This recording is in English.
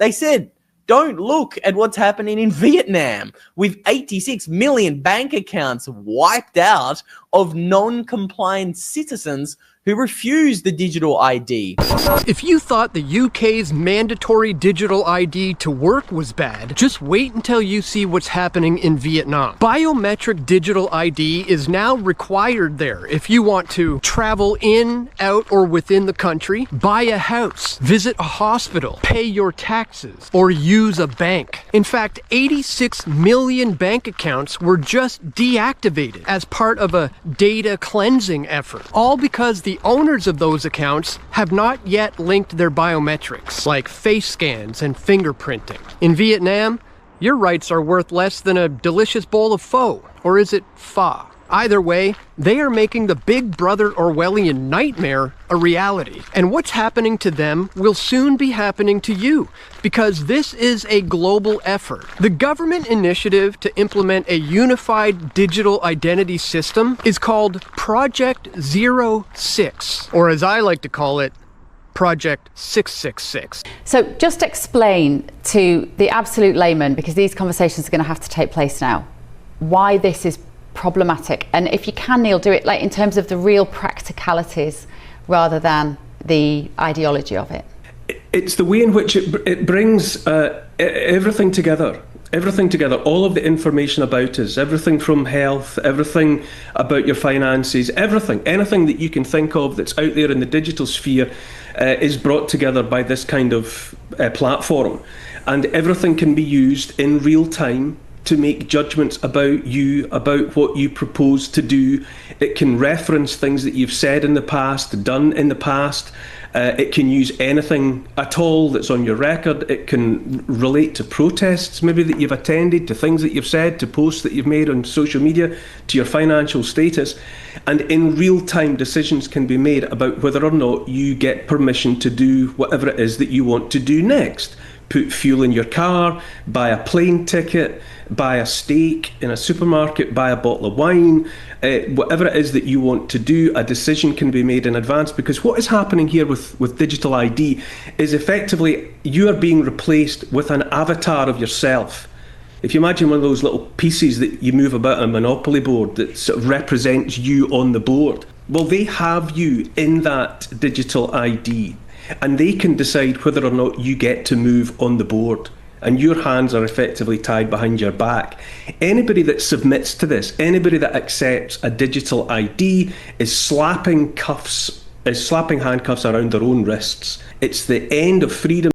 They said, don't look at what's happening in Vietnam with 86 million bank accounts wiped out of non-compliant citizens who refuse the digital ID. If you thought the UK's mandatory digital ID to work was bad, just wait until you see what's happening in Vietnam. Biometric digital ID is now required there if you want to travel in, out, or within the country, buy a house, visit a hospital, pay your taxes, or use a bank. In fact, 86 million bank accounts were just deactivated as part of a data cleansing effort, all because the owners of those accounts have not yet linked their biometrics, like face scans and fingerprinting. In Vietnam, your rights are worth less than a delicious bowl of pho, or is it pho? Either way, they are making the Big Brother Orwellian nightmare a reality. And what's happening to them will soon be happening to you, because this is a global effort. The government initiative to implement a unified digital identity system is called Project 06, or as I like to call it, Project 666. So just explain to the absolute layman, because these conversations are going to have to take place now, why this is problematic. And if you can, Neil, do it like in terms of the real practicalities rather than the ideology of it. It's the way in which it brings everything together. Everything together, all of the information about us, everything from health, everything about your finances, anything that you can think of that's out there in the digital sphere is brought together by this kind of platform. And everything can be used in real time to make judgments about you, about what you propose to do. It can reference things that you've said in the past, done in the past. It can use anything at all that's on your record. It can relate to protests maybe that you've attended, to things that you've said, to posts that you've made on social media, to your financial status. And in real time, decisions can be made about whether or not you get permission to do whatever it is that you want to do next. Put fuel in your car, buy a plane ticket, buy a steak in a supermarket, buy a bottle of wine, whatever it is that you want to do, a decision can be made in advance. Because what is happening here with digital ID is effectively you are being replaced with an avatar of yourself. If you imagine one of those little pieces that you move about on a Monopoly board that sort of represents you on the board, well, they have you in that digital ID. And they can decide whether or not you get to move on the board. And your hands are effectively tied behind your back. Anybody that submits to this, anybody that accepts a digital ID is slapping handcuffs around their own wrists. It's the end of freedom.